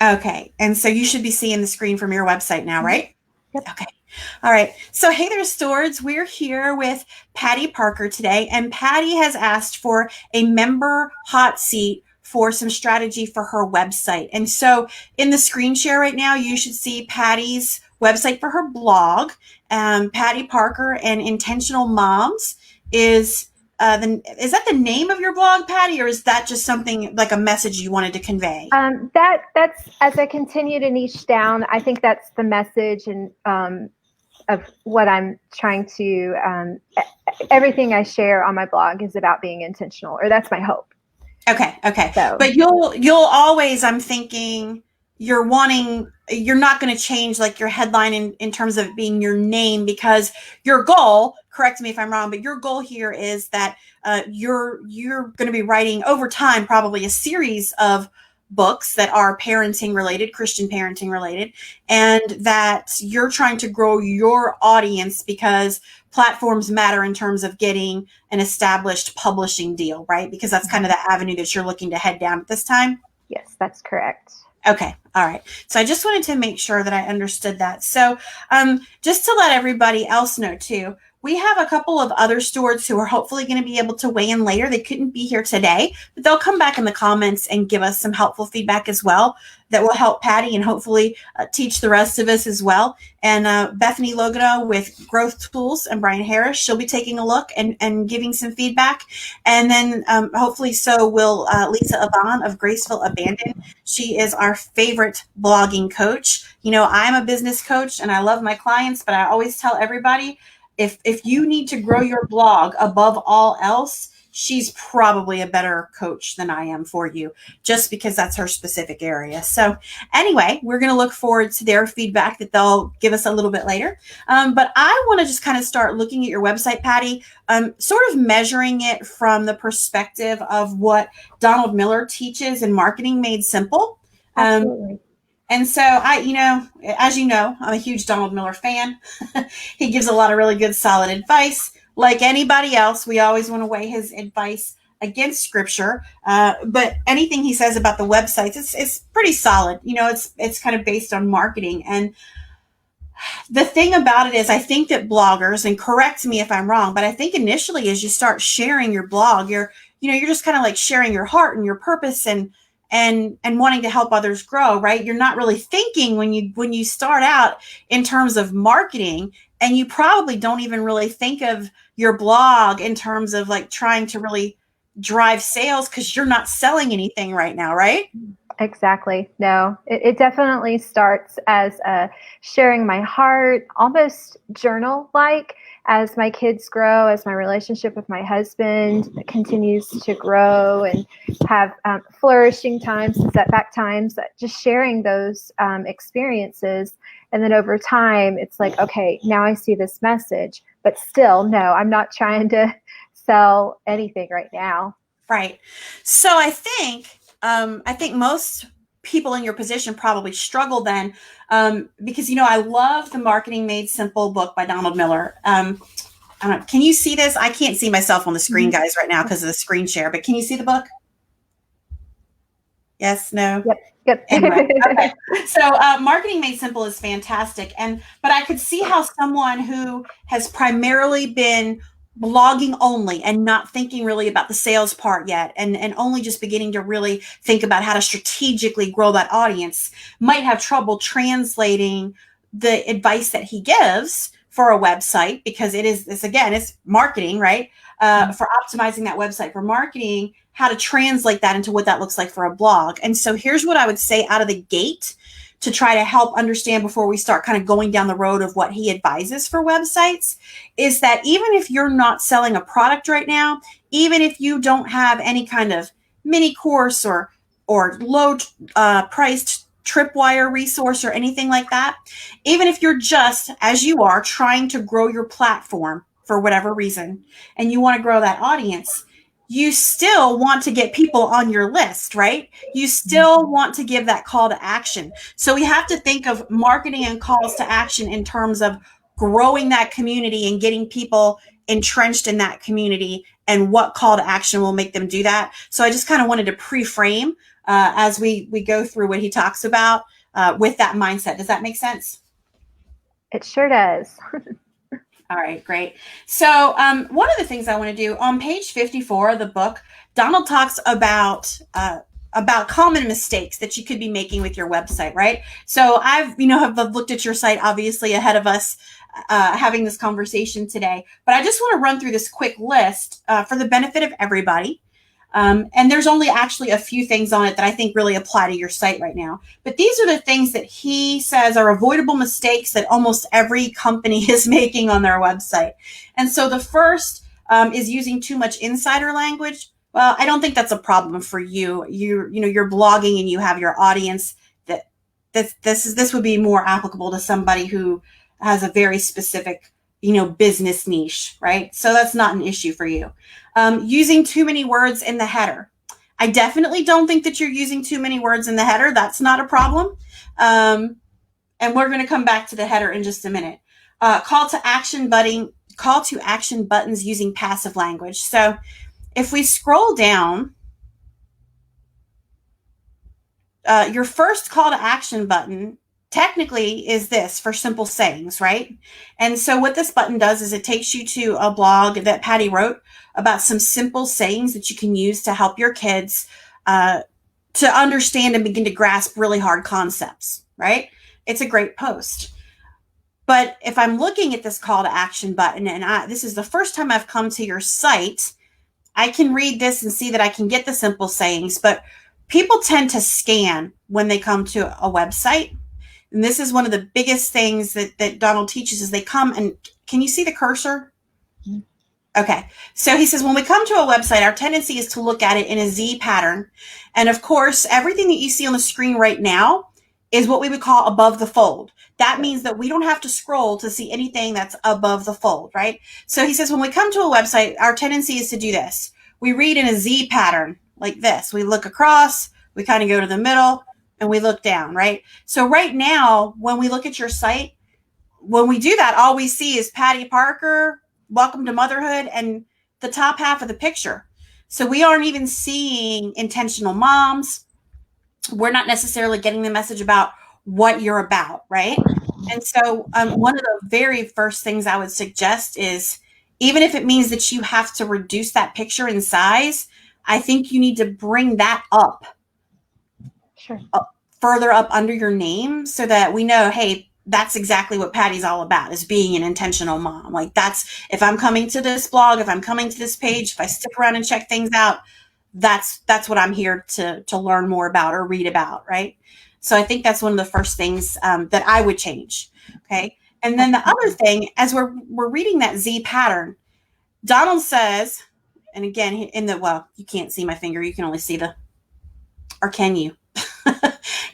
Okay. And so you should be seeing the screen from your website now, Mhm. right? Yep. Okay. All right. So, hey there, Stewards. We're here with Patty Parker today, and Patty has asked for a member hot seat for some strategy for her website. And so, in the screen share right now, you should see Patty's website for her blog. Patty Parker and Intentional Moms is is that the name of your blog, Patty, or is that just something like a message you wanted to convey? That's as I continue to niche down. I think that's the message and of what I'm trying to. Everything I share on my blog is about being intentional, or that's my hope. Okay, okay. So But you'll always, I'm thinking, you're not going to change like your headline in terms of it being your name, because your goal, correct me if I'm wrong, but your goal here is that you're going to be writing over time probably a series of books that are parenting related, Christian parenting related, and that you're trying to grow your audience because platforms matter in terms of getting an established publishing deal, right? Because that's kind of the avenue that you're looking to head down at this time. yes, that's correct. Okay. All right. So I just wanted to make sure that I understood that. So just to let everybody else know too, we have a couple of other stewards who are hopefully going to be able to weigh in later. They couldn't be here today, but they'll come back in the comments and give us some helpful feedback as well that will help Patty and hopefully teach the rest of us as well. And Bethany Logano with Growth Tools and Brian Harris, she'll be taking a look and giving some feedback. And then hopefully so will Lisa Aban of Graceful Abandon. She is our favorite blogging coach. You know, I'm a business coach and I love my clients, but I always tell everybody if you need to grow your blog above all else, she's probably a better coach than I am for you, just because that's her specific area. So anyway, we're going to look forward to their feedback that they'll give us a little bit later. But I want to just kind of start looking at your website, Patty, sort of measuring it from the perspective of what Donald Miller teaches in Marketing Made Simple. Absolutely. And so as you know, I'm a huge Donald Miller fan. He gives a lot of really good, solid advice. Like anybody else, we always want to weigh his advice against scripture. But anything he says about the websites, it's pretty solid. You know, it's kind of based on marketing. And the thing about it is, I think that bloggers, and correct me if I'm wrong, but I think initially as you start sharing your blog, you're just kind of like sharing your heart and your purpose and wanting to help others grow, right? You're not really thinking when you start out in terms of marketing, and you probably don't even really think of your blog in terms of like trying to really drive sales because you're not selling anything right now, right? Exactly. No, it definitely starts as sharing my heart, almost journal like. As my kids grow, as my relationship with my husband continues to grow and have flourishing times and setback times, just sharing those experiences. And then over time, it's like, okay, now I see this message, but still, no, I'm not trying to sell anything right now. Right. So I think most people in your position probably struggle then, because I love the Marketing Made Simple book by Donald Miller. I don't know, can you see this? I can't see myself on the screen, Mhm. guys, right now because of the screen share. But can you see the book? Yes, no. Yep. Yep. Anyway, okay. So Marketing Made Simple is fantastic, but I could see how someone who has primarily been blogging only and not thinking really about the sales part yet, and only just beginning to really think about how to strategically grow that audience, might have trouble translating the advice that he gives for a website, because it's marketing, right? For optimizing that website for marketing, how to translate that into what that looks like for a blog. And so here's what I would say out of the gate to try to help understand before we start kind of going down the road of what he advises for websites, is that even if you're not selling a product right now, even if you don't have any kind of mini course or low priced tripwire resource or anything like that, even if you're just, as you are, trying to grow your platform for whatever reason, and you want to grow that audience, you still want to get people on your list, right? You still want to give that call to action. So we have to think of marketing and calls to action in terms of growing that community and getting people entrenched in that community, and what call to action will make them do that. So I just kind of wanted to pre-frame as we go through what he talks about with that mindset. Does that make sense? It sure does. All right, great. So one of the things I want to do on page 54 of the book, Donald talks about common mistakes that you could be making with your website, right? So have looked at your site obviously ahead of us having this conversation today, but I just want to run through this quick list for the benefit of everybody. And there's only actually a few things on it that I think really apply to your site right now. But these are the things that he says are avoidable mistakes that almost every company is making on their website. And so the first is using too much insider language. Well, I don't think that's a problem for you. You're blogging and you have your audience that this would be more applicable to somebody who has a very specific business niche, right? So that's not an issue for you. Using too many words in the header. I definitely don't think that you're using too many words in the header. That's not a problem. And we're going to come back to the header in just a minute. Call to action buttons using passive language. So if we scroll down, your first call to action button technically is this for simple sayings, right? And so what this button does is it takes you to a blog that Patty wrote about some simple sayings that you can use to help your kids to understand and begin to grasp really hard concepts, right? It's a great post. But if I'm looking at this call to action button and this is the first time I've come to your site, I can read this and see that I can get the simple sayings, but people tend to scan when they come to a website. And this is one of the biggest things that Donald teaches is they come and can you see the cursor? Okay. So he says, when we come to a website, our tendency is to look at it in a Z pattern. And of course, everything that you see on the screen right now is what we would call above the fold. That means that we don't have to scroll to see anything that's above the fold, right? So he says, when we come to a website, our tendency is to do this. We read in a Z pattern like this. We look across, we kind of go to the middle, and we look down, right? So right now, when we look at your site, when we do that, all we see is Patty Parker, welcome to motherhood, and the top half of the picture. So we aren't even seeing intentional moms. We're not necessarily getting the message about what you're about, right? And so one of the very first things I would suggest is, even if it means that you have to reduce that picture in size, I think you need to bring that up. Sure. Further up under your name so that we know, hey, that's exactly what Patty's all about, is being an intentional mom. Like if I'm coming to this blog, if I'm coming to this page, if I stick around and check things out, that's what I'm here to learn more about or read about, right? So I think that's one of the first things that I would change. Okay. And then the other thing, as we're reading that Z pattern, Donald says, and again, you can't see my finger. You can only see or can you?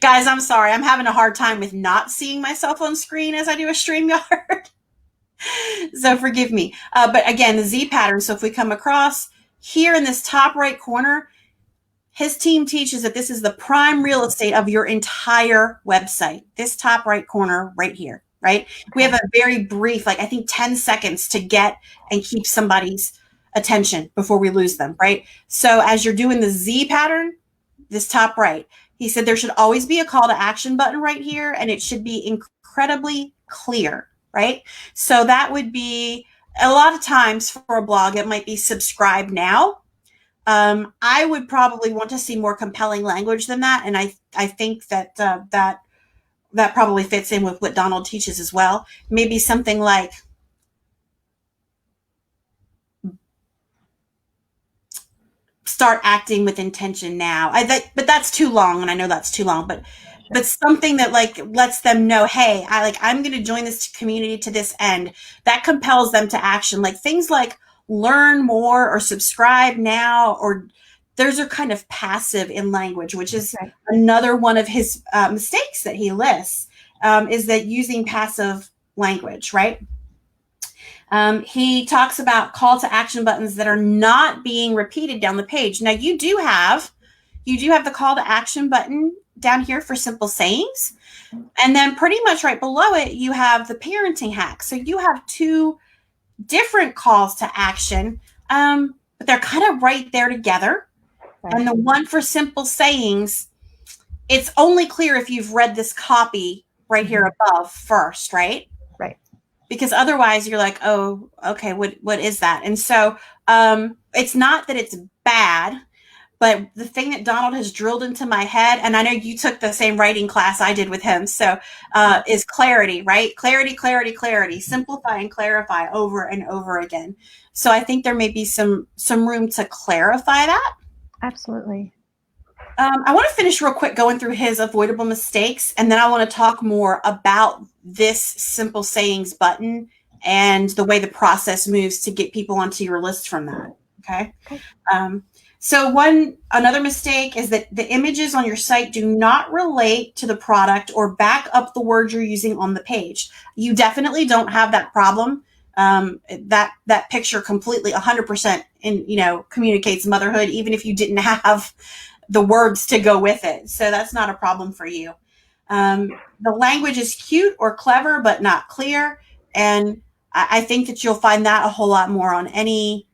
Guys, I'm sorry. I'm having a hard time with not seeing myself on screen as I do a StreamYard. So forgive me. But again, the Z pattern. So if we come across here in this top right corner, his team teaches that this is the prime real estate of your entire website. This top right corner right here, right? Okay. We have a very brief, I think 10 seconds to get and keep somebody's attention before we lose them, right? So as you're doing the Z pattern, this top right, he said there should always be a call to action button right here, and it should be incredibly clear, right? So that would be, a lot of times for a blog, it might be subscribe now. I would probably want to see more compelling language than that, and I think that that probably fits in with what Donald teaches as well. Maybe something like, start acting with intention now. But that's too long, and I know that's too long, but something that lets them know, hey, I'm going to join this community to this end. That compels them to action. Things like learn more or subscribe now, or those are kind of passive in language, which is another one of his mistakes that he lists, is that using passive language, right? He talks about call to action buttons that are not being repeated down the page. Now you do have the call to action button down here for simple sayings. And then pretty much right below it, you have the parenting hack. So you have two different calls to action, but they're kind of right there together. And the one for simple sayings, it's only clear if you've read this copy right here above first, right? Right. Because otherwise you're like, oh, okay, what is that? And so it's not that it's bad, but the thing that Donald has drilled into my head, and I know you took the same writing class I did with him, so is clarity, right? Clarity, clarity, clarity. Simplify and clarify over and over again. So I think there may be some room to clarify that. Absolutely. I want to finish real quick going through his avoidable mistakes, and then I want to talk more about this simple sayings button and the way the process moves to get people onto your list from that. Okay. So another mistake is that the images on your site do not relate to the product or back up the words you're using on the page. You definitely don't have that problem. That picture completely 100% communicates motherhood, even if you didn't have the words to go with it. So that's not a problem for you. The language is cute or clever, but not clear. And I think that you'll find that a whole lot more on any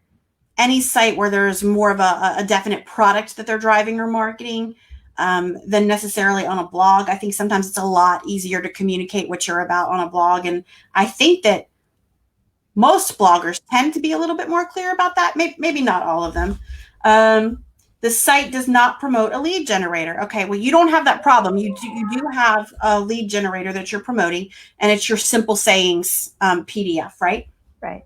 site where there's more of a definite product that they're driving or marketing than necessarily on a blog. I think sometimes it's a lot easier to communicate what you're about on a blog. And I think that most bloggers tend to be a little bit more clear about that. Maybe not all of them. The site does not promote a lead generator. Okay, well, you don't have that problem. You do have a lead generator that you're promoting, and it's your simple sayings PDF, right? Right.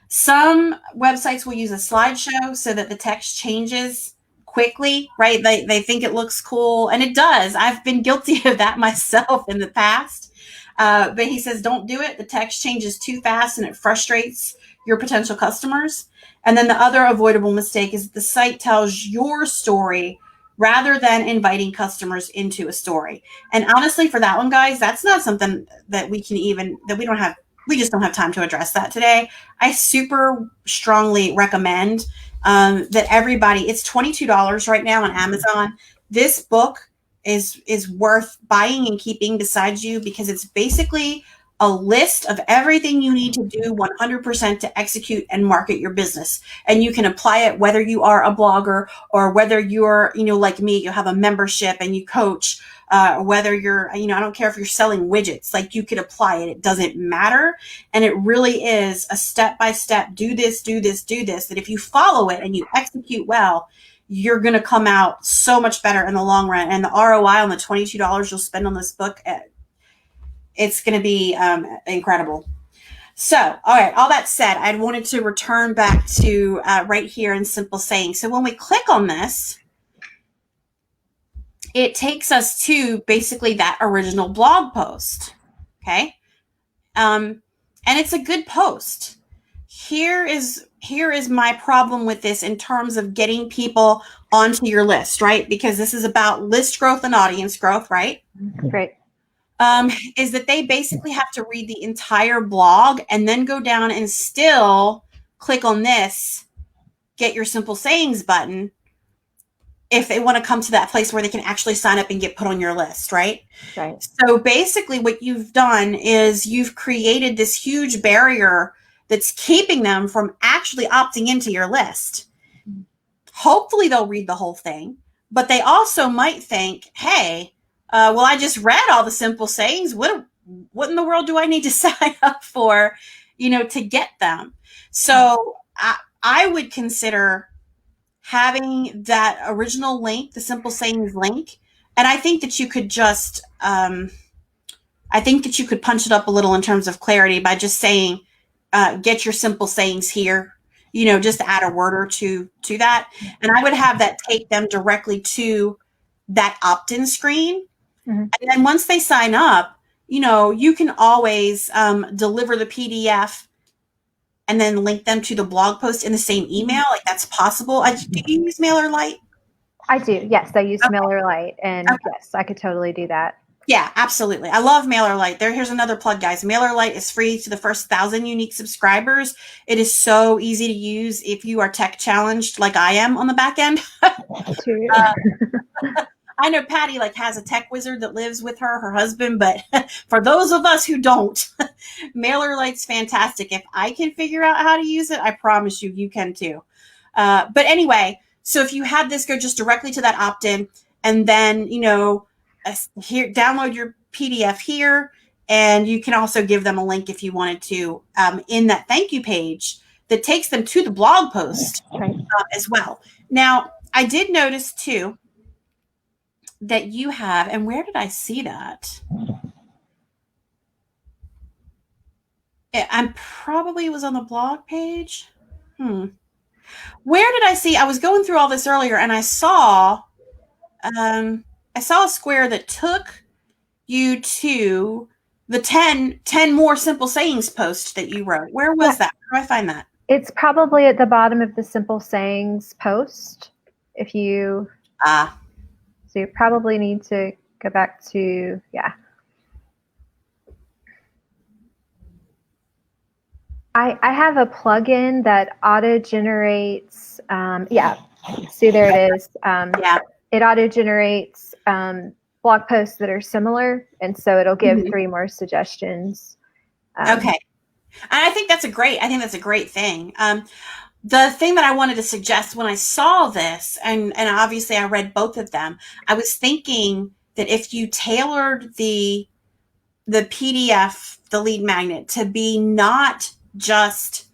Some websites will use a slideshow so that the text changes quickly, right? They think it looks cool, and it does. I've been guilty of that myself in the past. But he says, don't do it. The text changes too fast and it frustrates your potential customers. And then the other avoidable mistake is the site tells your story rather than inviting customers into a story. And honestly, for that one, guys, that's not something that we just don't have time to address that today. I super strongly recommend that everybody, it's $22 right now on Amazon. This book is worth buying and keeping beside you because it's basically a list of everything you need to do 100% to execute and market your business. And you can apply it whether you are a blogger or whether you're, like me, you have a membership and you coach, whether you're, I don't care if you're selling widgets, like you could apply it. It doesn't matter. And it really is a step-by-step, do this, that if you follow it and you execute well, you're going to come out so much better in the long run. And the ROI on the $22 you'll spend on this book, it's going to be incredible. So, all right, all that said, I wanted to return back to right here in simple sayings. So when we click on this, it takes us to basically that original blog post. Okay. And it's a good post. Here is my problem with this in terms of getting people onto your list, right? Because this is about list growth and audience growth, right? Great. Is that they basically have to read the entire blog and then go down and still click on this, get your simple sayings button, if they want to come to that place where they can actually sign up and get put on your list, right? Right. So basically what you've done is you've created this huge barrier that's keeping them from actually opting into your list. Hopefully they'll read the whole thing, but they also might think, hey, well, I just read all the simple sayings. What in the world do I need to sign up for, to get them? So I would consider having that original link, the simple sayings link. And I think that you could just, punch it up a little in terms of clarity by just saying, get your simple sayings here, just add a word or two to that. And I would have that take them directly to that opt-in screen. Mm-hmm. And then once they sign up, you can always deliver the PDF and then link them to the blog post in the same email. Like that's possible. Do you use MailerLite? I do. Yes, I use MailerLite, and yes, I could totally do that. Yeah, absolutely. I love MailerLite. Here's another plug, guys. MailerLite is free to the first 1,000 unique subscribers. It is so easy to use if you are tech challenged like I am on the back end. I know Patty has a tech wizard that lives with her husband, but for those of us who don't, MailerLite's fantastic. If I can figure out how to use it, I promise you can too. But anyway, So if you had this go just directly to that opt-in, and then, here, download your PDF here, and you can also give them a link if you wanted to, in that thank you page that takes them to the blog post as well. Now, I did notice too that you have, and where did I see that? I probably was on the blog page. Where did I see? I was going through all this earlier, and I saw a square that took you to the 10 more simple sayings post that you wrote. Where was that? Where do I find that? It's probably at the bottom of the simple sayings post. If you, so you probably need to go back to, I have a plugin that auto generates, see, there it is. It auto generates blog posts that are similar, and so it'll give 3 more suggestions. Okay. And I think that's a great thing. The thing that I wanted to suggest when I saw this, and obviously I read both of them, I was thinking that if you tailored the PDF, the lead magnet, to be not just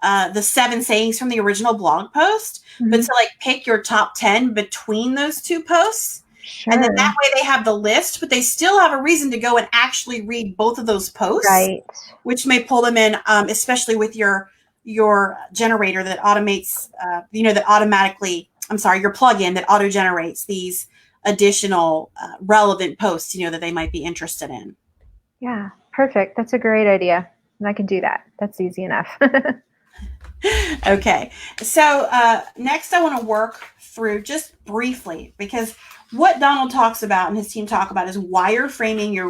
the 7 sayings from the original blog post, but to like pick your top 10 between those 2 posts. Sure. And then that way they have the list, but they still have a reason to go and actually read both of those posts, right? Which may pull them in, especially with your generator that automates, your plugin that auto generates these additional relevant posts, that they might be interested in. Yeah, perfect. That's a great idea. And I can do that. That's easy enough. Okay. So next I want to work through just briefly, because what Donald talks about and his team talk about is wireframing your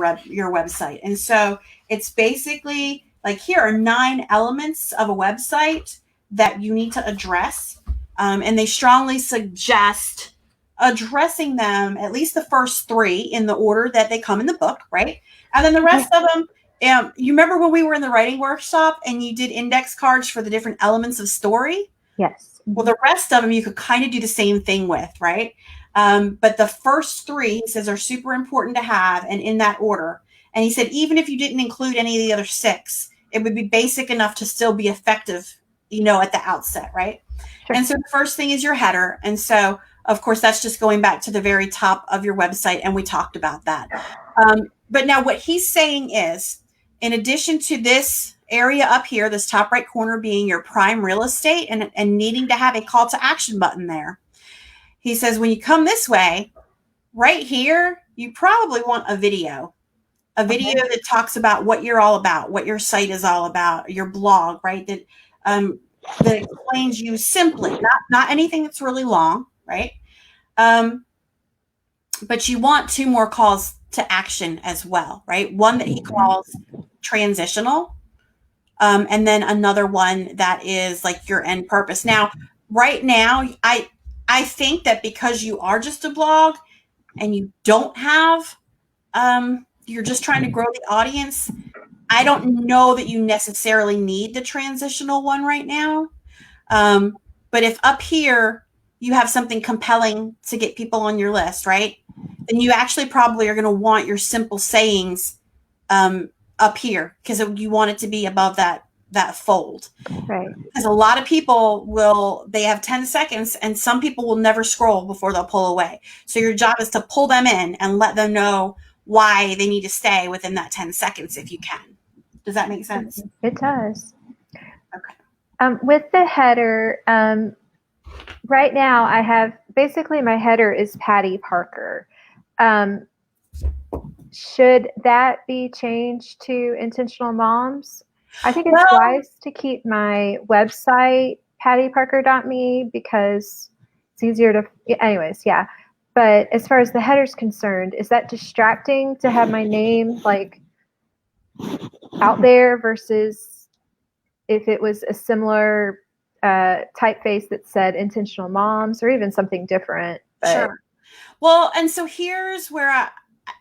website. And so it's basically like, here are 9 elements of a website that you need to address. And they strongly suggest addressing them, at least the first 3, in the order that they come in the book, right? And then the rest of them, you remember when we were in the writing workshop and you did index cards for the different elements of story? Yes. Well, the rest of them you could kind of do the same thing with, right? But the first 3, he says, are super important to have, and in that order. And he said, even if you didn't include any of the other 6, it would be basic enough to still be effective, at the outset, right? Sure. And so the first thing is your header. And so, of course, that's just going back to the very top of your website, and we talked about that. But now what he's saying is, in addition to this area up here, this top right corner being your prime real estate and needing to have a call to action button there, he says, when you come this way, right here, you probably want a video that talks about what you're all about, what your site is all about, your blog, right? That explains you simply, not anything that's really long, right? But you want 2 more calls to action as well, right? One that he calls transitional, and then another one that is like your end purpose. Now, right now, I think that because you are just a blog and you don't have, you're just trying to grow the audience, I don't know that you necessarily need the transitional one right now. But if up here you have something compelling to get people on your list, right, then you actually probably are going to want your simple sayings up here, because you want it to be above that fold. Right. Because a lot of people they have 10 seconds, and some people will never scroll before they'll pull away. So your job is to pull them in and let them know why they need to stay within that 10 seconds if you can. Does that make sense? It does. Okay. With the header, right now I have, basically my header is Patty Parker. Should that be changed to Intentional Moms? I think it's wise to keep my website pattyparker.me because it's easier to, anyways, yeah. But as far as the header's concerned, is that distracting to have my name like out there versus if it was a similar typeface that said Intentional Moms or even something different? But. Sure. Well, and so here's where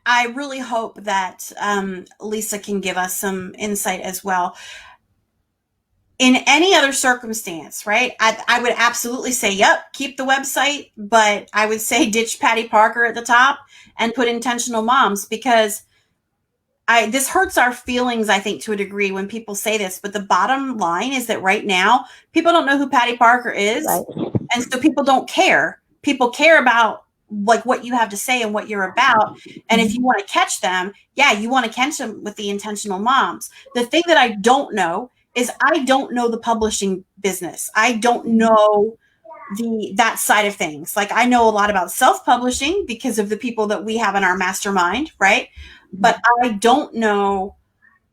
I really hope that Lisa can give us some insight as well. In any other circumstance, right? I would absolutely say, yep, keep the website, but I would say ditch Patty Parker at the top and put intentional moms, because this hurts our feelings, I think, to a degree when people say this, but the bottom line is that right now people don't know who Patty Parker is, Right. and so people don't care. People care about like what you have to say and what you're about, and if you want to catch them, yeah, you want to catch them with the intentional moms. The thing that I don't know is I don't know the publishing business. I don't know that side of things. Like, I know a lot about self-publishing because of the people that we have in our mastermind, right? But I don't know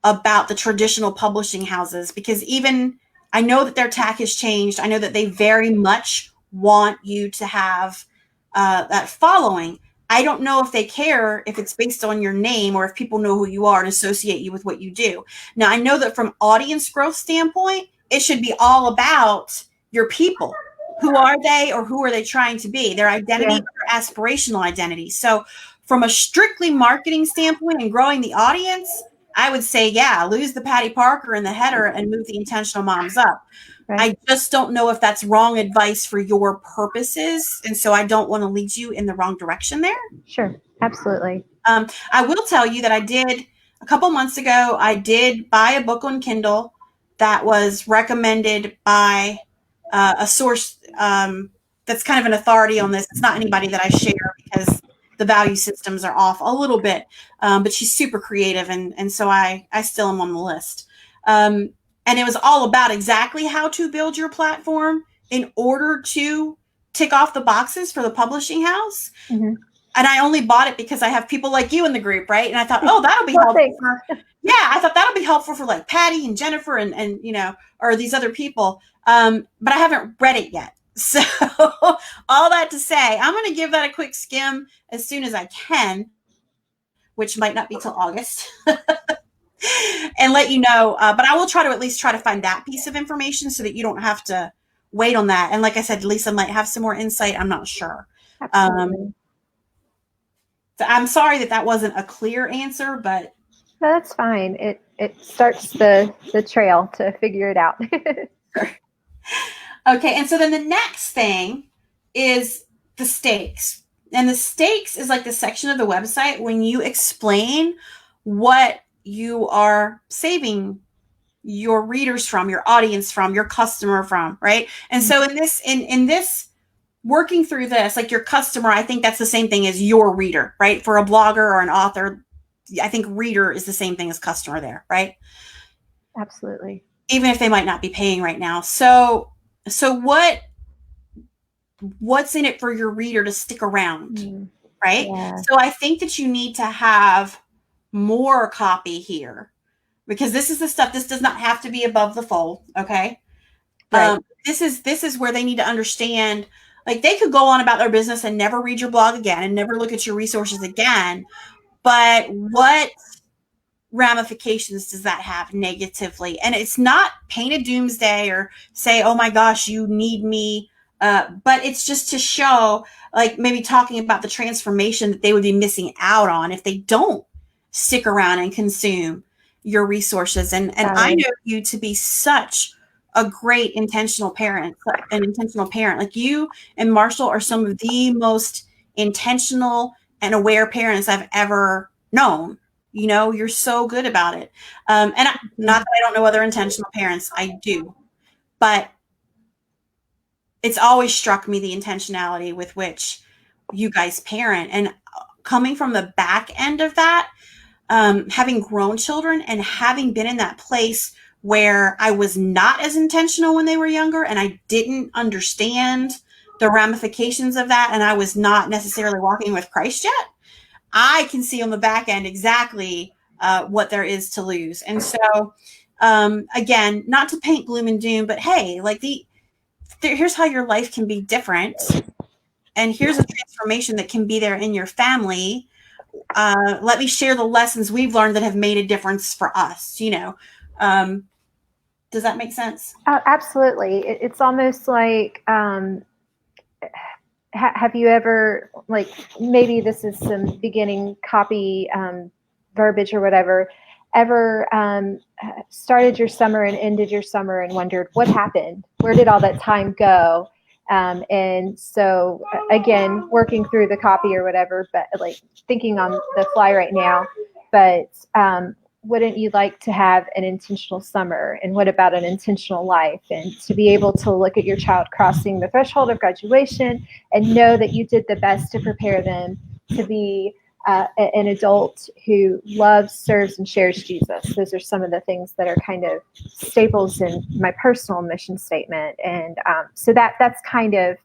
about the traditional publishing houses, because even I know that their tack has changed. I know that they very much want you to have that following. I don't know if they care if it's based on your name or if people know who you are and associate you with what you do. Now, I know that from audience growth standpoint, it should be all about your people. Who are they, or who are they trying to be? Their identity, Yeah. or aspirational identity. So from a strictly marketing standpoint and growing the audience, I would say, yeah, lose the Patty Parker in the header and move the intentional moms up. Right. I just don't know if that's wrong advice for your purposes. And so I don't want to lead you in the wrong direction there. Sure. Absolutely. I will tell you that I did a couple months ago, I did buy a book on Kindle that was recommended by a source that's kind of an authority on this. It's not anybody that I share because the value systems are off a little bit, but she's super creative, and so I still am on the list. And it was all about exactly how to build your platform in order to tick off the boxes for the publishing house. Mm-hmm. And I only bought it because I have people like you in the group, right? And I thought, oh, that'll be Well, helpful thanks. for, yeah, I thought that'll be helpful for like Patty and Jennifer and you know, or these other people. But I haven't read it yet. So all that to say, I'm going to give that a quick skim as soon as I can, which might not be till August, and let you know. But I will try to at least try to find that piece of information so that you don't have to wait on that. And like I said, Lisa might have some more insight. I'm not sure. Absolutely. So I'm sorry that that wasn't a clear answer, but No, that's fine. It starts the trail to figure it out. okay. And so then the next thing is the stakes. And the stakes is like the section of the website when you explain what you are saving your readers from, your audience from, your customer from, right? And so in this working through this, like your customer, I think that's the same thing as your reader, right? For a blogger or an author, I think reader is the same thing as customer there, right? Absolutely. Even if they might not be paying right now. So what's in it for your reader to stick around, right? Yeah. So I think that you need to have more copy here, because this is the stuff, this does not have to be above the fold, okay? Right. This is where they need to understand, like, they could go on about their business and never read your blog again and never look at your resources again, but what ramifications does that have negatively? And it's not paint a doomsday or say, oh my gosh, you need me, but it's just to show, like, maybe talking about the transformation that they would be missing out on if they don't stick around and consume your resources. And I know you to be such a great intentional parent, an intentional parent. Like, you and Marshall are some of the most intentional and aware parents I've ever known. You know, you're so good about it. And not that I don't know other intentional parents, I do, but it's always struck me the intentionality with which you guys parent. And coming from the back end of that, having grown children and having been in that place where I was not as intentional when they were younger and I didn't understand the ramifications of that, and I was not necessarily walking with Christ yet, I can see on the back end exactly what there is to lose. And so, again, not to paint gloom and doom, but hey, like, here's how your life can be different, and here's a transformation that can be there in your family. Let me share the lessons we've learned that have made a difference for us. You know, does that make sense? Absolutely. It's almost like, have you ever, like, maybe this is some beginning copy verbiage or whatever. ever started your summer and ended your summer and wondered what happened? Where did all that time go? And so, again, working through the copy or whatever, but like thinking on the fly right now, but wouldn't you like to have an intentional summer? And what about an intentional life? And to be able to look at your child crossing the threshold of graduation and know that you did the best to prepare them to be an adult who loves, serves, and shares Jesus. Those are some of the things that are kind of staples in my personal mission statement. And so that's kind of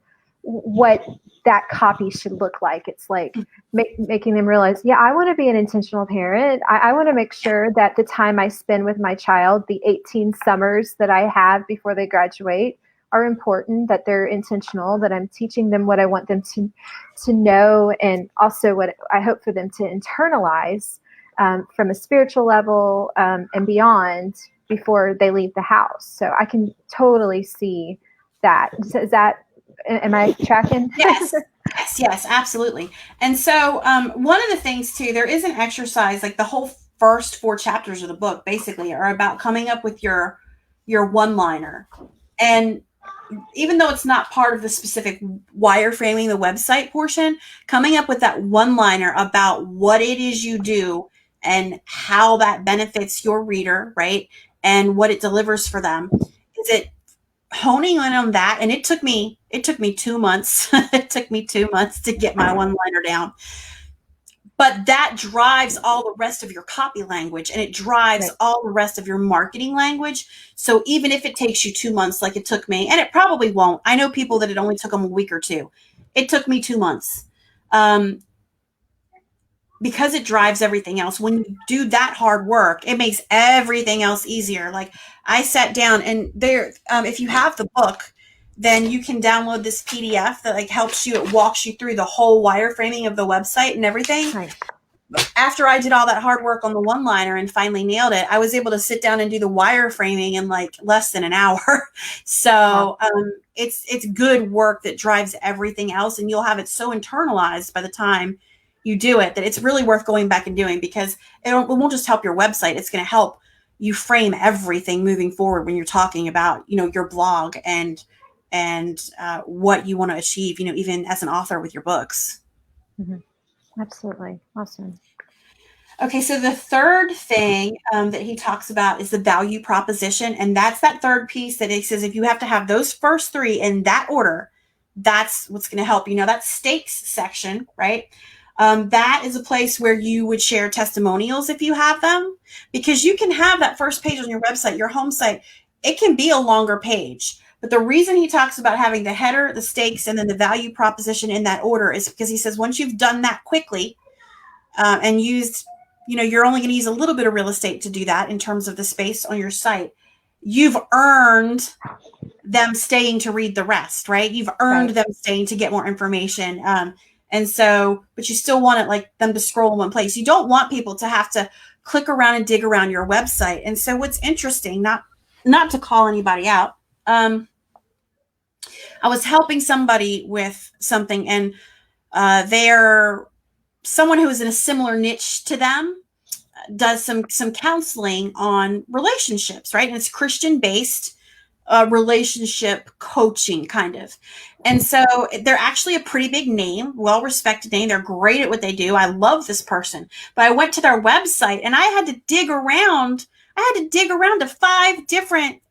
what that copy should look like. It's like making them realize, yeah, I want to be an intentional parent. I want to make sure that the time I spend with my child, the 18 summers that I have before they graduate, are important, that they're intentional, that I'm teaching them what I want them to know, and also what I hope for them to internalize from a spiritual level and beyond before they leave the house. So I can totally see that. Is that, am I tracking? Yes. Yes, absolutely. And so one of the things too, there is an exercise, like the whole first 4 chapters of the book basically are about coming up with your one-liner. And even though it's not part of the specific wireframing the website portion, coming up with that one-liner about what it is you do and how that benefits your reader, right? And what it delivers for them. Is it honing in on that? And it took me 2 months. It took me 2 months to get my one-liner down. But that drives all the rest of your copy language, and it drives all the rest of your marketing language. So even if it takes you 2 months, like it took me, and it probably won't. I know people that it only took them a week or 2. It took me 2 months. Because it drives everything else. When you do that hard work, it makes everything else easier. Like I sat down and there, if you have the book, then you can download this PDF that like helps you, it walks you through the whole wireframing of the website and everything. Right. After I did all that hard work on the one-liner and finally nailed it, I was able to sit down and do the wireframing in like less than an hour. So it's good work that drives everything else, and you'll have it so internalized by the time you do it that it's really worth going back and doing, because it won't just help your website. It's going to help you frame everything moving forward when you're talking about, your blog and what you want to achieve, even as an author with your books. Mm-hmm. Absolutely. Awesome. Okay, so the third thing that he talks about is the value proposition. And that's that third piece that he says, if you have to have those first 3 in that order, that's what's going to help you. Now, that stakes section, right? That is a place where you would share testimonials if you have them, because you can have that first page on your website, your home site. It can be a longer page. But the reason he talks about having the header, the stakes, and then the value proposition in that order is because he says once you've done that quickly and used, you're only going to use a little bit of real estate to do that in terms of the space on your site, you've earned them staying to read the rest, right? You've earned them staying to get more information. And so, but you still want it like them to scroll in one place. You don't want people to have to click around and dig around your website. And so what's interesting, not to call anybody out, I was helping somebody with something, and they're someone who is in a similar niche to them, does some counseling on relationships, right? And it's Christian based relationship coaching kind of. And so they're actually a pretty big name, well-respected name. They're great at what they do. I love this person, but I went to their website and I had to dig around. I had to dig around to 5 different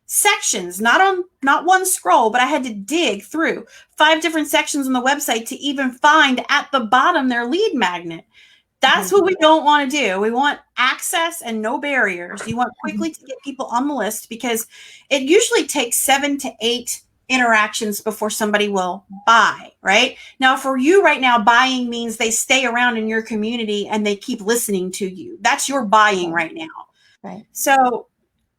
sections, not one scroll, but I had to dig through 5 different sections on the website to even find at the bottom their lead magnet. That's what we don't want to do. We want access and no barriers. You want quickly to get people on the list, because it usually takes 7 to 8 interactions before somebody will buy, right? Now, for you right now, buying means they stay around in your community and they keep listening to you. That's your buying right now. Right. So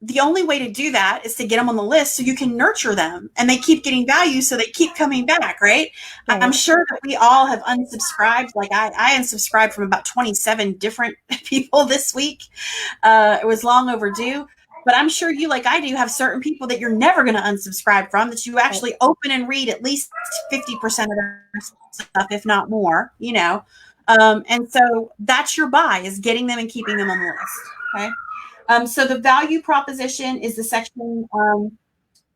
the only way to do that is to get them on the list so you can nurture them and they keep getting value so they keep coming back, right? I'm sure that we all have unsubscribed. Like I unsubscribed from about 27 different people this week. It was long overdue. But I'm sure you, like I do, have certain people that you're never going to unsubscribe from, that you actually open and read at least 50% of their stuff, if not more, And so that's your buy, is getting them and keeping them on the list. Okay. So the value proposition is the section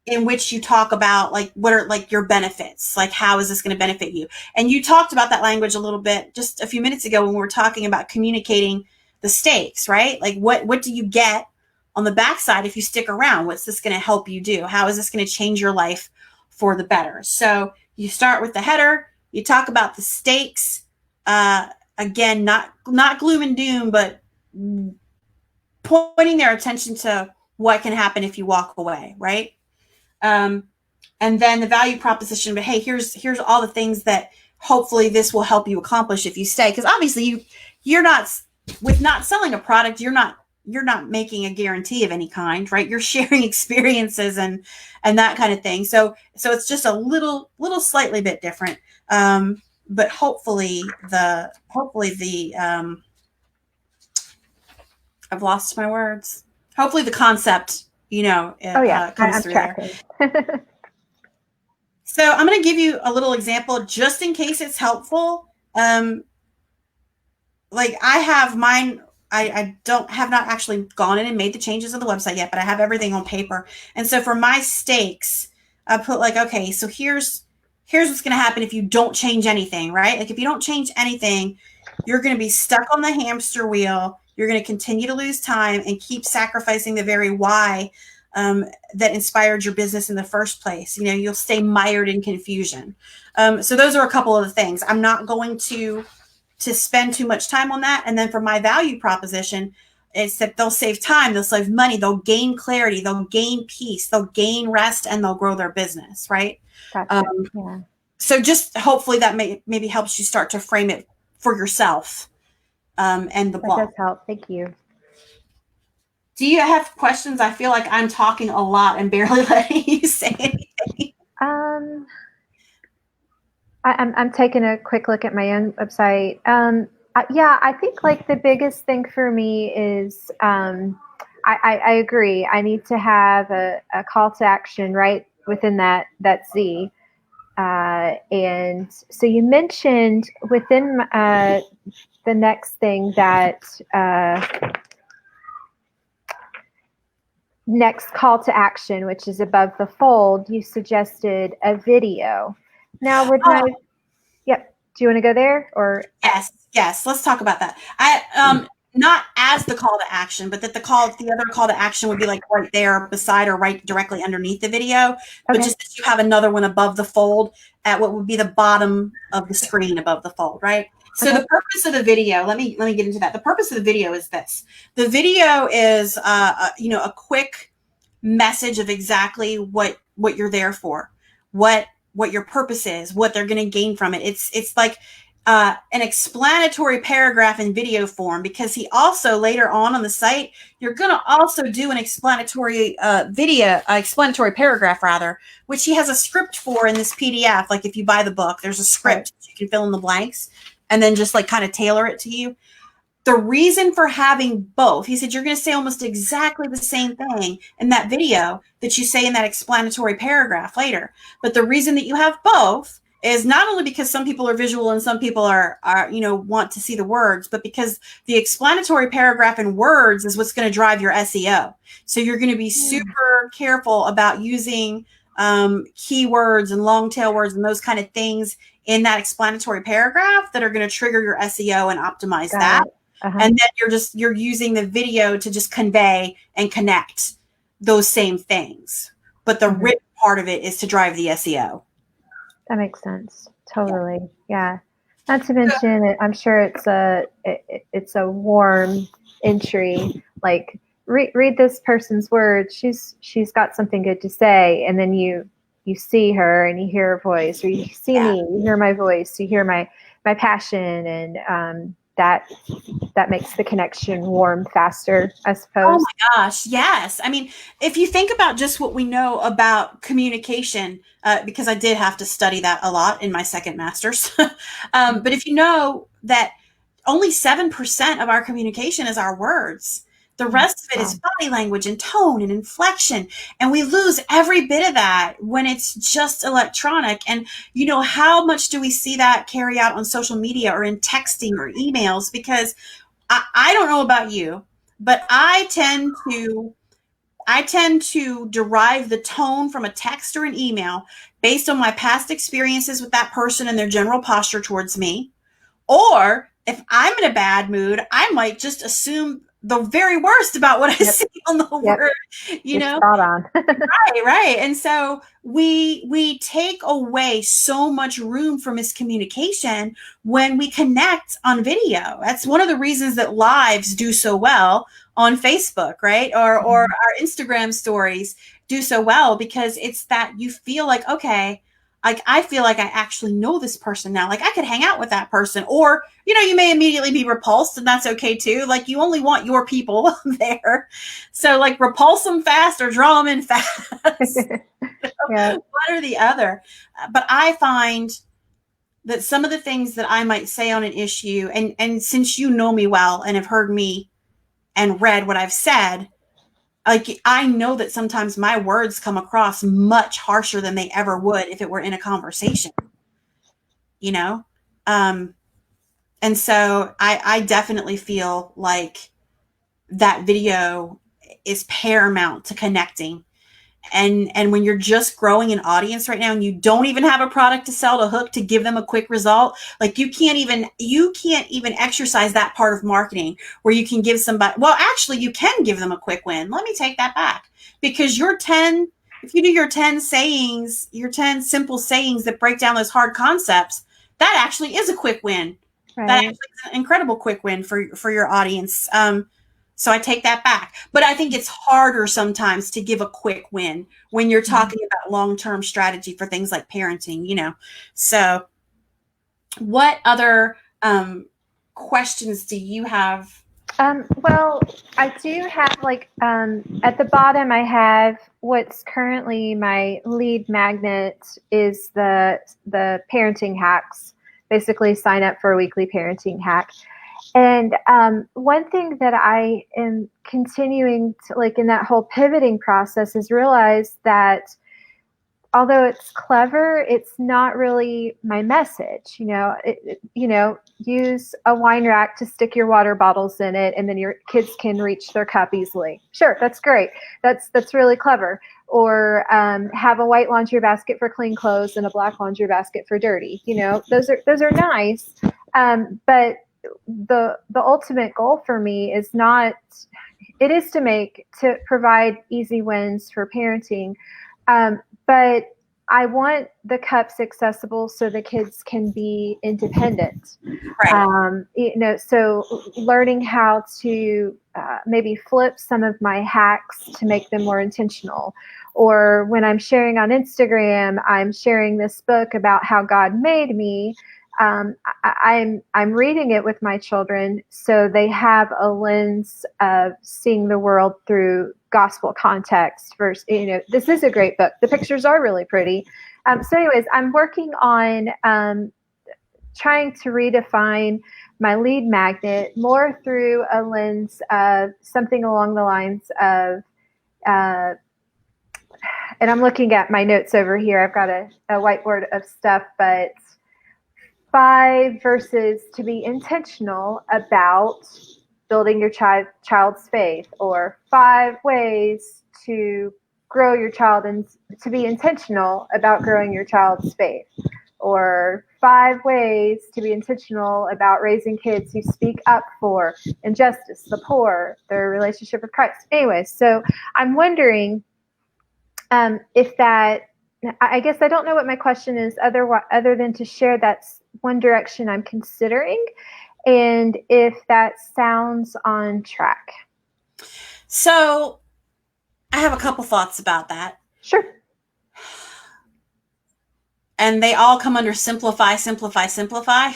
in which you talk about like what are like your benefits, like how is this going to benefit you, and you talked about that language a little bit just a few minutes ago when we were talking about communicating the stakes, right? Like what do you get on the backside if you stick around? What's this going to help you do? How is this going to change your life for the better? So you start with the header, you talk about the stakes, again, not gloom and doom, but pointing their attention to what can happen if you walk away, right? um, and then the value proposition. But hey, here's all the things that hopefully this will help you accomplish if you stay, because obviously you're not, with not selling a product, you're not making a guarantee of any kind, right? You're sharing experiences and that kind of thing. So it's just a little slightly bit different. But hopefully the I've lost my words. Hopefully the concept, Oh yeah, comes I'm through there. tracking. So I'm going to give you a little example just in case it's helpful. Like I have mine. I don't have not actually gone in and made the changes on the website yet, but I have everything on paper. And so for my stakes, I put like, okay, so here's what's going to happen if you don't change anything, right? Like if you don't change anything, you're going to be stuck on the hamster wheel. You're going to continue to lose time and keep sacrificing the very why that inspired your business in the first place. You'll stay mired in confusion. So those are a couple of the things. I'm not going to spend too much time on that. And then for my value proposition, it's that they'll save time, they'll save money, they'll gain clarity, they'll gain peace, they'll gain rest, and they'll grow their business, right? Gotcha. Um, Yeah, so just hopefully that maybe helps you start to frame it for yourself, and the that does blog. help. Thank you. Do you have questions? I feel like I'm talking a lot and barely letting you say anything. Um, I'm taking a quick look at my own website. Yeah, I think like the biggest thing for me is I agree. I need to have a call to action right within that Z. And so you mentioned within the next thing that next call to action, which is above the fold, you suggested a video. Now, would my, Oh, yep, do you want to go there or? yes. Let's talk about that. I not as the call to action, but that the other call to action would be like right there beside or right directly underneath the video, but Okay, just that you have another one above the fold at what would be the bottom of the screen above the fold, right? So okay, the purpose of the video, let me get into that. The purpose of the video is this. The video is a quick message of exactly what you're there for, what your purpose is, what they're going to gain from it. It's like an explanatory paragraph in video form, because he also later on the site, you're going to also do an explanatory explanatory paragraph rather, which he has a script for in this PDF. Like if you buy the book, there's a right. script you can fill in the blanks and then just like kind of tailor it to you. The reason for having both, he said, you're going to say almost exactly the same thing in that video that you say in that explanatory paragraph later. But the reason that you have both is not only because some people are visual and some people are want to see the words, but because the explanatory paragraph in words is what's going to drive your SEO. So you're going to be super careful about using keywords and long tail words and those kind of things in that explanatory paragraph that are going to trigger your SEO and optimize Got that. it. Uh-huh. And then you're using the video to just convey and connect those same things. But the Mhm. written part of it is to drive the SEO. That makes sense. Yeah. Totally. Yeah. Not to mention, I'm sure it's a warm entry. Like read this person's words. She's got something good to say, and then you see her and you hear her voice, or you see Yeah. me, you hear my voice, you hear my passion, and that makes the connection warm faster, I Oh suppose. my gosh, yes. I mean, if you think about just what we know about communication, because I did have to study that a lot in my second master's, but if you know that only 7% of our communication is our words, the rest of it is Wow. body language and tone and inflection. And we lose every bit of that when it's just electronic. And, how much do we see that carry out on social media or in texting or emails? Because I don't know about you, but I tend to derive the tone from a text or an email based on my past experiences with that person and their general posture towards me. Or if I'm in a bad mood, I might just assume the very worst about what I Yep. see on the Yep. word, you You're know? spot on. Right, right. And so we take away so much room for miscommunication when we connect on video. That's one of the reasons that lives do so well on Facebook, right? Or Mhm. our Instagram stories do so well because it's that you feel like, okay, like I feel like I actually know this person now. Like I could hang out with that person. Or, you may immediately be repulsed and that's okay too. Like you only want your people there. So like repulse them fast or draw them in fast. Yeah. One or the other. But I find that some of the things that I might say on an issue, and since you know me well and have heard me and read what I've said, like I know that sometimes my words come across much harsher than they ever would if it were in a conversation, you know? Um, and so I definitely feel like that video is paramount to connecting. And when you're just growing an audience right now and you don't even have a product to sell to hook to give them a quick result, like you can't even exercise that part of marketing where you can give somebody, well actually you can give them a quick win. Let me take that back, because your 10, if you do your 10 sayings, your 10 simple sayings that break down those hard concepts, that actually is a quick win. That Right. actually is an incredible quick win for your audience. So I take that back. But I think it's harder sometimes to give a quick win when you're Mhm. talking about long-term strategy for things like parenting. So what other questions do you have? Well, I do have like at the bottom. I have what's currently my lead magnet is the parenting hacks. Basically, sign up for a weekly parenting hack. And one thing that I am continuing to like in that whole pivoting process is realize that although it's clever, it's not really my message. Use a wine rack to stick your water bottles in it, and then your kids can reach their cup easily. Sure, that's great. That's really clever. Or have a white laundry basket for clean clothes and a black laundry basket for dirty. Those are nice, but the ultimate goal for me is not. It is to provide easy wins for parenting, but I want the cups accessible so the kids can be independent. Right. So learning how to maybe flip some of my hacks to make them more intentional. Or when I'm sharing on Instagram, I'm sharing this book about how God made me. I'm reading it with my children so they have a lens of seeing the world through gospel context. Versus, this is a great book. The pictures are really pretty. Anyways, I'm working on trying to redefine my lead magnet more through a lens of something along the lines of, uh, and I'm looking at my notes over here. I've got a whiteboard of stuff, but 5 verses to be intentional about building your child's faith, or 5 ways to grow your child and to be intentional about growing your child's faith, or 5 ways to be intentional about raising kids who speak up for injustice, the poor, their relationship with Christ. Anyway, so I'm wondering if that, I guess I don't know what my question is other than to share that's one direction I'm considering, and if that sounds on track. So I have a couple thoughts about that. Sure. And they all come under simplify, simplify, simplify.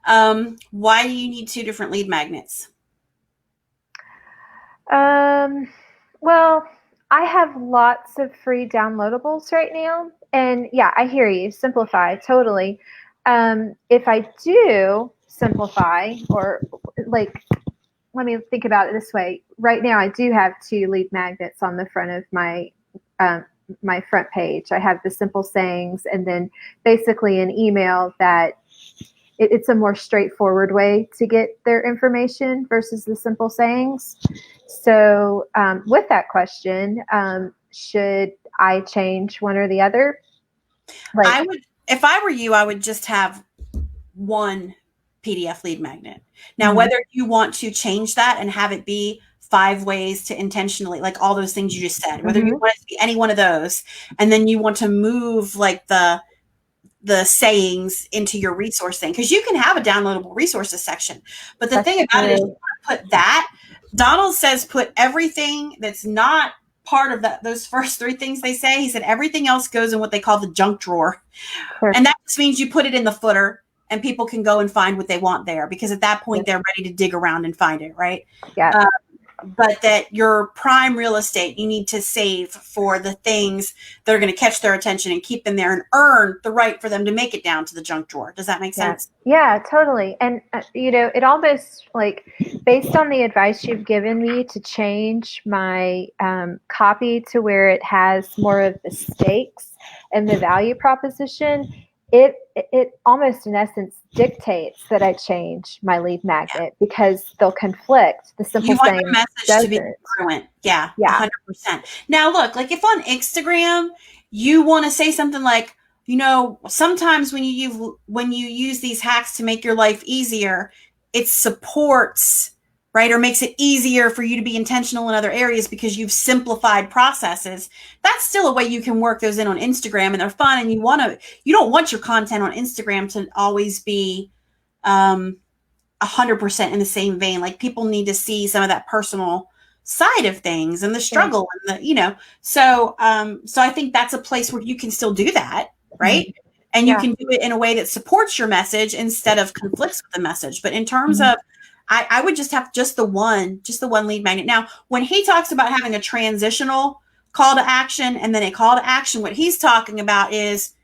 Why do you need two different lead magnets? Um, well, I have lots of free downloadables right now. And yeah, I hear you. Simplify, totally. If I do simplify, or like, let me think about it this way. Right now, I do have two lead magnets on the front of um, my front page. I have the simple sayings, and then basically an email that it's a more straightforward way to get their information versus the simple sayings. So, with that question, should I change one or the other? Like, I would, if I were you, I would just have one PDF lead magnet. Now, mhm, whether you want to change that and have it be 5 ways to intentionally, like all those things you just said, whether you mhm, want it to be any one of those, and then you want to move like the sayings into your resource thing, because you can have a downloadable resources section. But the that's thing about it is, you true. want to put that. Donald says put everything that's not part of that, those first 3 things they say. He said everything else goes in what they call the junk drawer. Sure. And that just means you put it in the footer and people can go and find what they want there, because at that Yeah. point they're ready to dig around and find it, right? Yeah. Uh, but that your prime real estate you need to save for the things that are going to catch their attention and keep them there and earn the right for them to make it down to the junk drawer. Does that make Yeah. sense? Yeah, totally. And, it almost like based on the advice you've given me to change my copy to where it has more of the stakes and the value proposition, it almost in essence dictates that I change my lead Yeah. magnet because they'll conflict. The You simple want your saying message to be doesn't. congruent. Yeah, Yeah. 100%. Now, look, like if on Instagram you want to say something like, sometimes when you use these hacks to make your life easier, it supports, right, or makes it easier for you to be intentional in other areas because you've simplified processes. That's still a way you can work those in on Instagram, and they're fun. And you don't want your content on Instagram to always be 100% in the same vein. Like people need to see some of that personal side of things and the Sure. struggle and so I think that's a place where you can still do that, right? Mhm. And you Yeah. can do it in a way that supports your message instead of conflicts with the message. But in terms Mhm. of, I would just have just the one lead magnet. Now, when he talks about having a transitional call to action and then a call to action, what he's talking about is,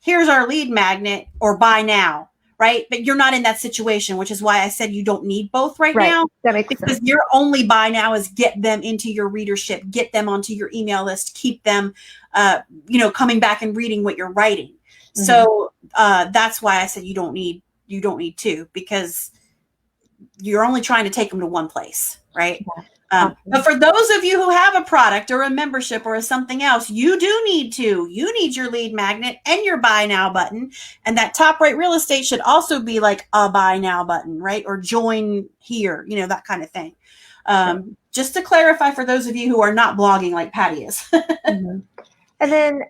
here's our lead magnet or buy now, right? But you're not in that situation, which is why I said you don't need both right Right. now, That makes because sense. your only buy now is get them into your readership, get them onto your email list, keep them, coming back and reading what you're writing. Mhm. So that's why I said you don't need two, because you're only trying to take them to one place, right? Yeah. But Awesome. for those of you who have a product or a membership or something else, you do need you need your lead magnet and your buy now button. And that top right real estate should also be like a buy now button, right? Or join here, that kind of thing. Sure. Just to clarify for those of you who are not blogging like Patty is. Mhm. And then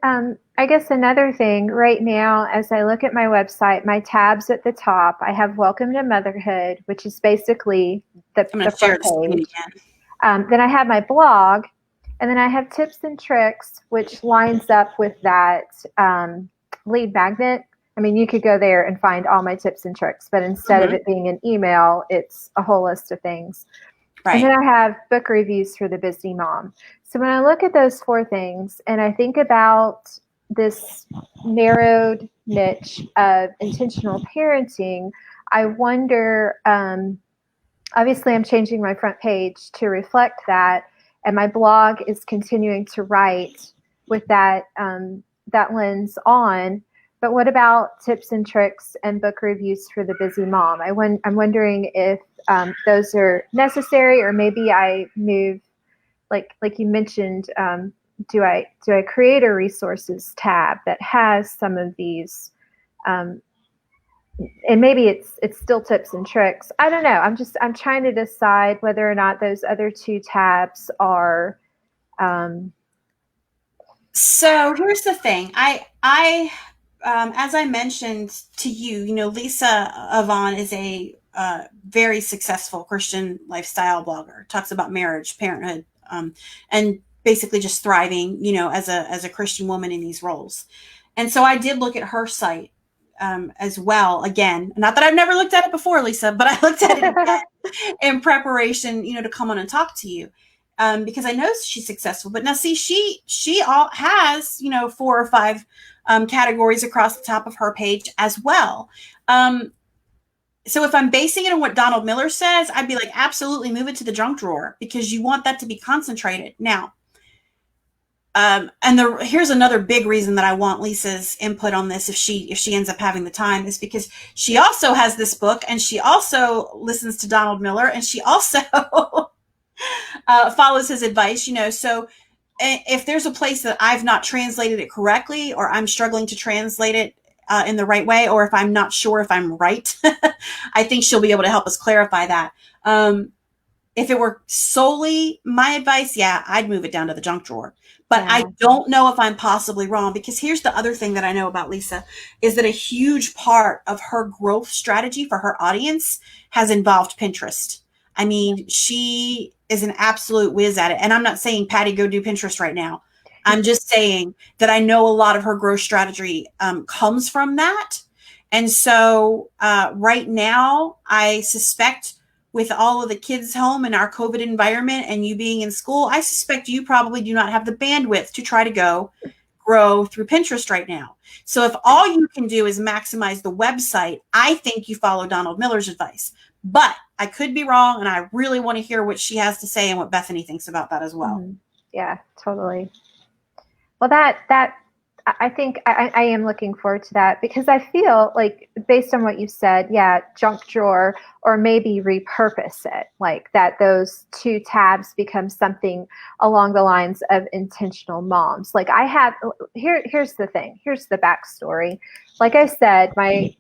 I guess another thing right now, as I look at my website, my tabs at the top, I have Welcome to Motherhood, which is basically I'm going the to share front the screen page. again. Then I have my blog, and then I have tips and tricks, which lines up with that lead magnet. I mean, you could go there and find all my tips and tricks, but instead of Mm-hmm. it being an email, it's a whole list of things. And then Right. I have book reviews for the busy mom. So when I look at those 4 things and I think about this narrowed niche of intentional parenting, I wonder, obviously I'm changing my front page to reflect that, and my blog is continuing to write with that lens on. But what about tips and tricks and book reviews for the busy mom? I'm wondering if those are necessary, or maybe I move, like you mentioned. Do I create a resources tab that has some of these, um, and maybe it's still tips and tricks. I don't know. I'm trying to decide whether or not those other 2 tabs are. Um, So here's the thing. As I mentioned to you, Lisa Avon is a very successful Christian lifestyle blogger. Talks about marriage, parenthood, and basically just thriving, as a Christian woman in these roles. And so I did look at her site as well. Again, not that I've never looked at it before, Lisa, but I looked at it again in preparation, to come on and talk to you. Because I know she's successful. But now, see, she all has 4 or 5 categories across the top of her page as well. So if I'm basing it on what Donald Miller says, I'd be like, absolutely move it to the junk drawer, because you want that to be concentrated. Now, Here's another big reason that I want Lisa's input on this, if she ends up having the time, is because she also has this book, and she also listens to Donald Miller, and she also follows his advice. So if there's a place that I've not translated it correctly, or I'm struggling to translate it in the right way, or if I'm not sure if I'm right, I think she'll be able to help us clarify that. If it were solely my advice, yeah, I'd move it down to the junk drawer. But I Yeah. don't know if I'm possibly wrong, because here's the other thing that I know about Lisa is that a huge part of her growth strategy for her audience has involved Pinterest. I mean, she is an absolute whiz at it. And I'm not saying, Patty, go do Pinterest right now. I'm just saying that I know a lot of her growth strategy comes from that. And so right now, I suspect, with all of the kids home in our COVID environment and you being in school, I suspect you probably do not have the bandwidth to try to go grow through Pinterest right now. So if all you can do is maximize the website, I think you follow Donald Miller's advice. But I could be wrong, and I really want to hear what she has to say and what Bethany thinks about that as well. Mm-hmm. Yeah, totally. Well, that I think I am looking forward to that, because I feel like, based on what you said, yeah, junk drawer, or maybe repurpose it, like that those two tabs become something along the lines of intentional moms. Like I have here's the thing. Here's the backstory. Like I said, my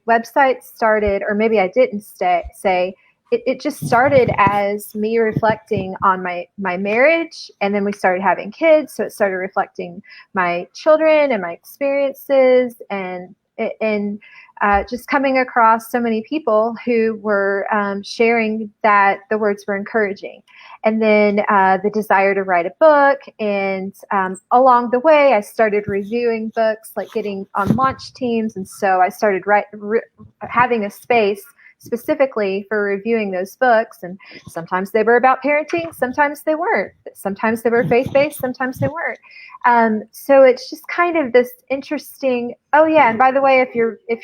website started, or maybe I didn't say, it just started as me reflecting on my marriage, and then we started having kids, so it started reflecting my children and my experiences, and just coming across so many people who were sharing that the words were encouraging. And then the desire to write a book, and along the way I started reviewing books, like getting on launch teams, and so I started having a space specifically for reviewing those books. And sometimes they were about parenting, sometimes they weren't. Sometimes they were faith-based, sometimes they weren't. So it's just kind of this interesting, oh yeah, and by the way, if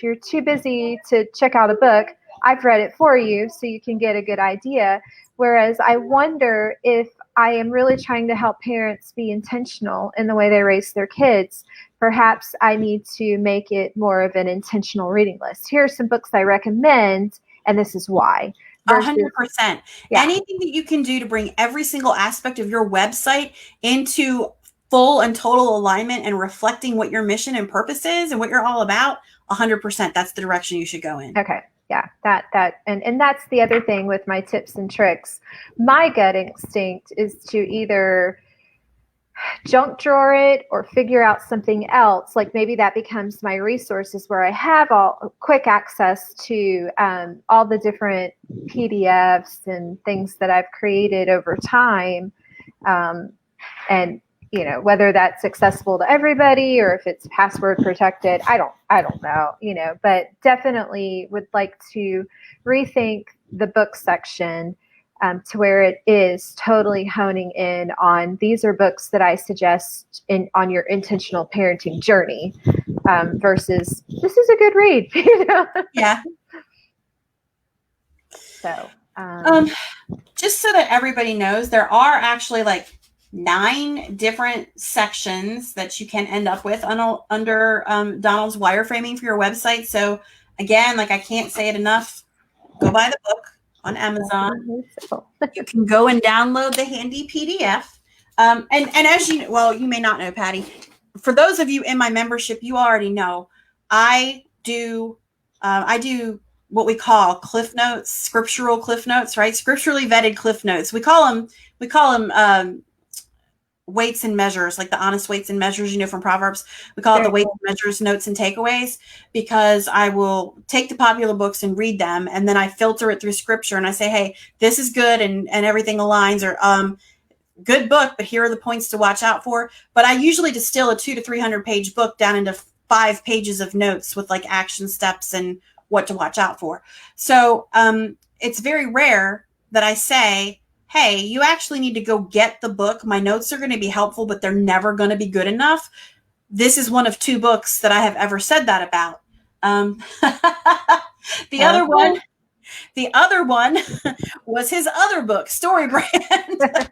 you're too busy to check out a book, I've read it for you so you can get a good idea. Whereas I wonder if I am really trying to help parents be intentional in the way they raise their kids. Perhaps I need to make it more of an intentional reading list. Here are some books I recommend, and this is why. 100%. Yeah. Anything that you can do to bring every single aspect of your website into full and total alignment and reflecting what your mission and purpose is and what you're all about, 100%. That's the direction you should go in. Okay. Yeah, and that's the other thing with my tips and tricks. My gut instinct is to either junk drawer it or figure out something else. Like maybe that becomes my resources, where I have all quick access to all the different PDFs and things that I've created over time. And whether that's accessible to everybody or if it's password protected, I don't know, but definitely would like to rethink the book section to where it is totally honing in on, these are books that I suggest on your intentional parenting journey, versus this is a good read. Yeah. So just so that everybody knows, there are actually like 9 different sections that you can end up with under Donald's wireframing for your website. So again, like I can't say it enough, go buy the book on Amazon. You can go and download the handy PDF. And as you may not know, Patty, for those of you in my membership, you already know I do what we call cliff notes, scriptural cliff notes, right? Scripturally vetted cliff notes. We call them weights and measures, like the honest weights and measures, from Proverbs. We call it the weights and measures, notes and takeaways, because I will take the popular books and read them, and then I filter it through scripture, and I say, hey, this is good, and everything aligns, or good book, but here are the points to watch out for. But I usually distill a 200 to 300 page book down into 5 pages of notes with like action steps and what to watch out for. So it's very rare that I say, hey, you actually need to go get the book. My notes are going to be helpful, but they're never going to be good enough. This is one of 2 books that I have ever said that about. The other one was his other book, Story Brand.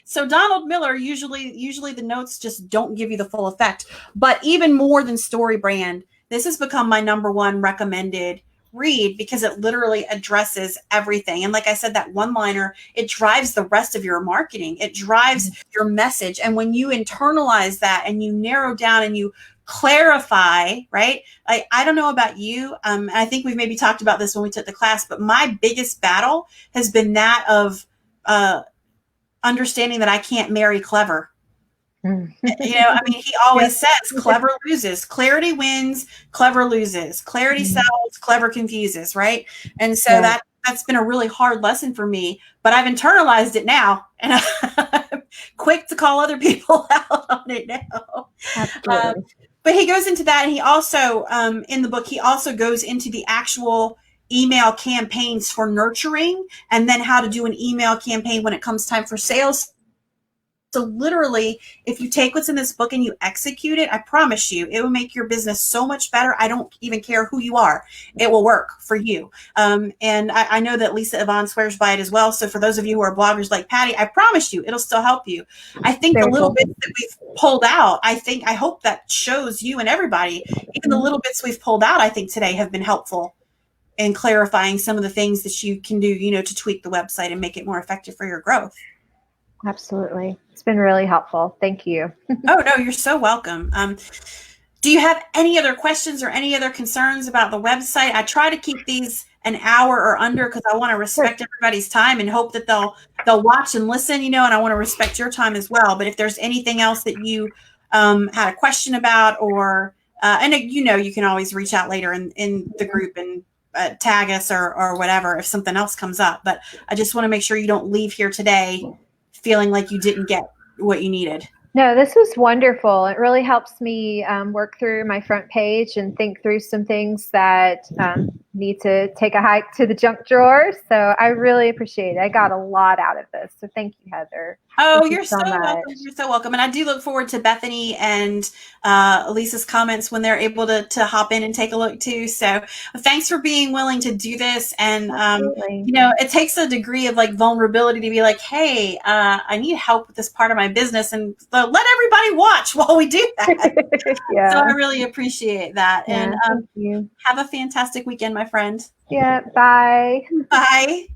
So Donald Miller, usually the notes just don't give you the full effect. But even more than Story Brand, this has become my number one recommended read because it literally addresses everything. And like I said, that one liner, it drives the rest of your marketing. It drives your message. And when you internalize that and you narrow down and you clarify, right? Like, I don't know about you. I think we've maybe talked about this when we took the class, but my biggest battle has been that of understanding that I can't marry clever. I mean, he always says clever loses, clarity wins, clever loses, clarity sells, clever confuses, right? And so that's been a really hard lesson for me, but I've internalized it now, and I'm quick to call other people out on it now. But he goes into that, and he also, in the book, he also goes into the actual email campaigns for nurturing, and then how to do an email campaign when it comes time for sales. So literally, if you take what's in this book and you execute it, I promise you, it will make your business so much better. I don't even care who you are. It will work for you. And I know that Lisa Yvonne swears by it as well. So for those of you who are bloggers like Patty, I promise you, it'll still help you. I think the little bits that we've pulled out, I hope that shows you and everybody, even the little bits we've pulled out, I think today have been helpful in clarifying some of the things that you can do, to tweak the website and make it more effective for your growth. Absolutely. It's been really helpful. Thank you. Oh, no, you're so welcome. Do you have any other questions or any other concerns about the website? I try to keep these an hour or under because I want to respect everybody's time and hope that they'll watch and listen, and I want to respect your time as well. But if there's anything else that you had a question about, or and you can always reach out later in the group and tag us or whatever if something else comes up. But I just want to make sure you don't leave here today feeling like you didn't get what you needed. No, this was wonderful. It really helps me work through my front page and think through some things that need to take a hike to the junk drawer. So I really appreciate it. I got a lot out of this. So thank you, Heather. Oh, you're so welcome. You're so welcome. And I do look forward to Bethany and Lisa's comments when they're able to hop in and take a look too. So thanks for being willing to do this. And, it takes a degree of like vulnerability to be like, hey, I need help with this part of my business, and let everybody watch while we do that. So I really appreciate that. And thank you. Have a fantastic weekend, my friend. Yeah. Bye. Bye.